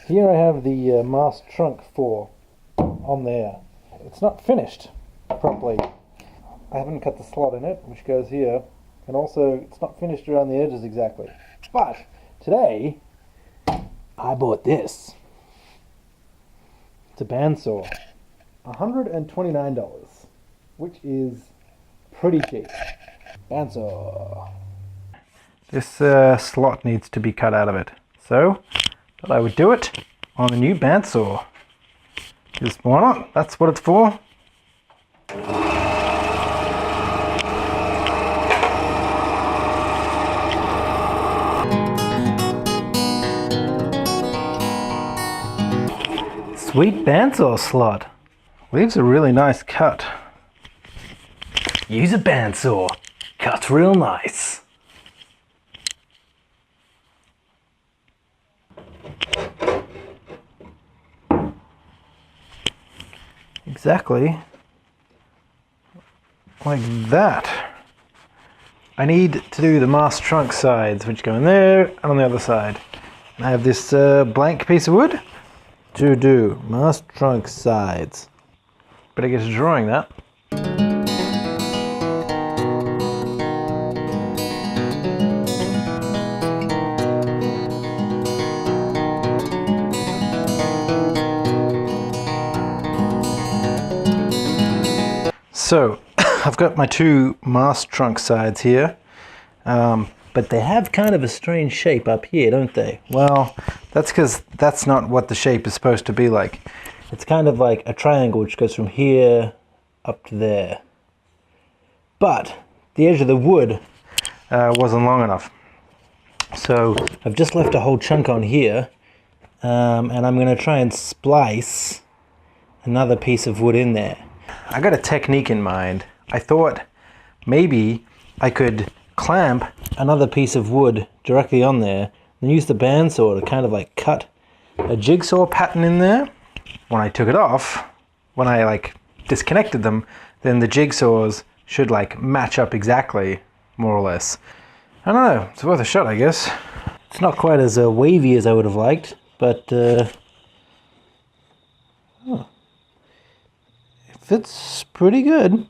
Here I have the mast trunk for on there. It's not finished properly. I haven't cut the slot in it, which goes here, and also it's not finished around the edges exactly. But today I bought this. It's a bandsaw, $129, which is pretty cheap. Bandsaw. This slot needs to be cut out of it, so thought I would do it on the new bandsaw. Just why not? That's what it's for. Sweet bandsaw slot. Leaves a really nice cut. Use a bandsaw. Cuts real nice. Exactly like that. I need to do the mast trunk sides, which go in there and on the other side. I have this blank piece of wood to do mast trunk sides. Better get to drawing that. So, I've got my two mast trunk sides here, but they have kind of a strange shape up here, don't they? Well, that's because that's not what the shape is supposed to be like. It's kind of like a triangle which goes from here up to there. But the edge of the wood wasn't long enough. So I've just left a whole chunk on here, and I'm going to try and splice another piece of wood in there. I got a technique in mind. I thought maybe I could clamp another piece of wood directly on there and use the bandsaw to kind of like cut a jigsaw pattern in there. When I took it off, when I like disconnected them, then the jigsaws should like match up exactly, more or less. I don't know, it's worth a shot, I guess. It's not quite as wavy as I would have liked, but fits pretty good.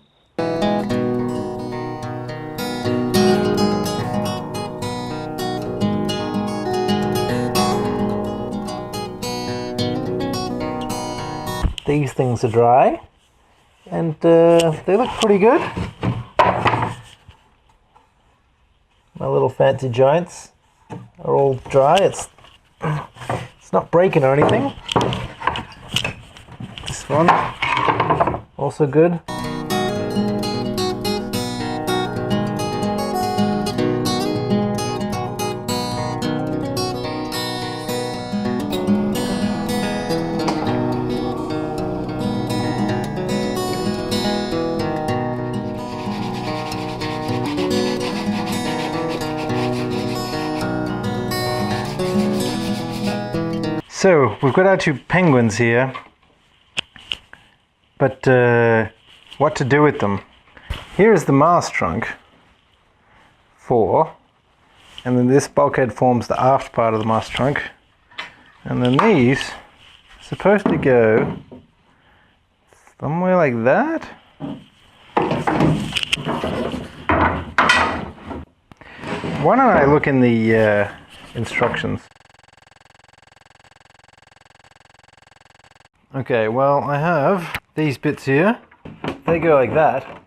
These things are dry, and they look pretty good. My little fancy joints are all dry. It's not breaking or anything. This one also good. So we've got our two penguins here, but what to do with them? Here is the mast trunk and then this bulkhead forms the aft part of the mast trunk, and then these are supposed to go somewhere like that. Why don't I look in the instructions? Okay, well, I have these bits here. They go like that.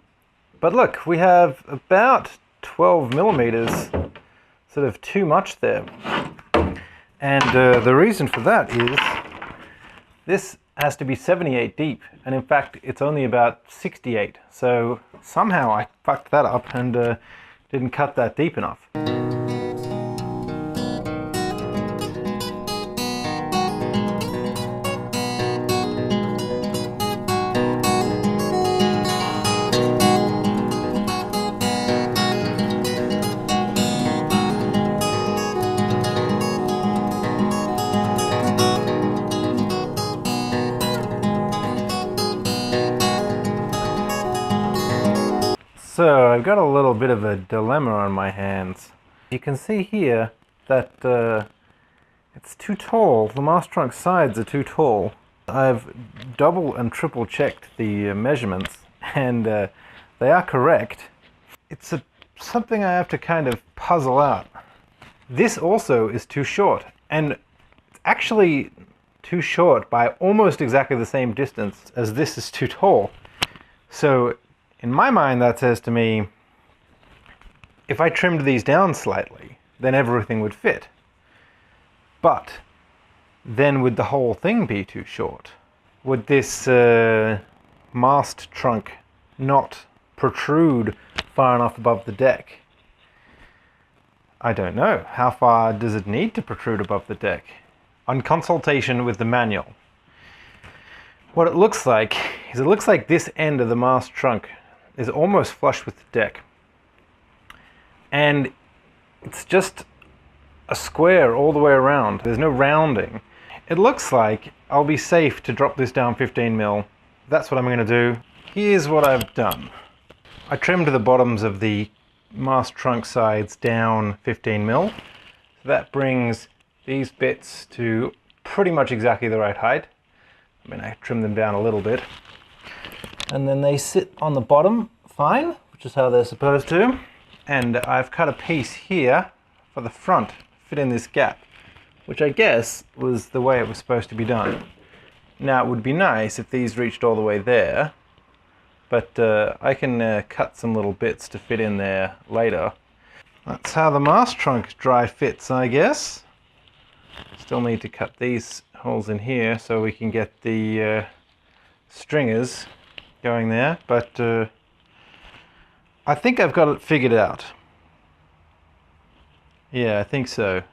But look, we have about 12 millimeters, sort of too much there. And the reason for that is this has to be 78 deep, and in fact it's only about 68. So somehow I fucked that up and didn't cut that deep enough. So I've got a little bit of a dilemma on my hands. You can see here that It's too tall. The mast trunk sides are too tall. I've double and triple checked the measurements, and they are correct. It's something I have to kind of puzzle out. This also is too short, and it's actually too short by almost exactly the same distance as this is too tall. So in my mind that says to me, if I trimmed these down slightly, then everything would fit. But then would the whole thing be too short? Would this mast trunk not protrude far enough above the deck? I don't know. How far does it need to protrude above the deck? On consultation with the manual, what it looks like is this end of the mast trunk is almost flush with the deck. And it's just a square all the way around. There's no rounding. It looks like I'll be safe to drop this down 15 mil. That's what I'm going to do. Here's what I've done. I trimmed the bottoms of the mast trunk sides down 15 mil. So that brings these bits to pretty much exactly the right height. I mean, I trimmed them down a little bit. And then they sit on the bottom fine, which is how they're supposed to. And I've cut a piece here for the front, fit in this gap, which I guess was the way it was supposed to be done. Now, it would be nice if these reached all the way there, but I can cut some little bits to fit in there later. That's how the mast trunk dry fits, I guess. Still need to cut these holes in here so we can get the stringers going there, but I think I've got it figured out. Yeah, I think so.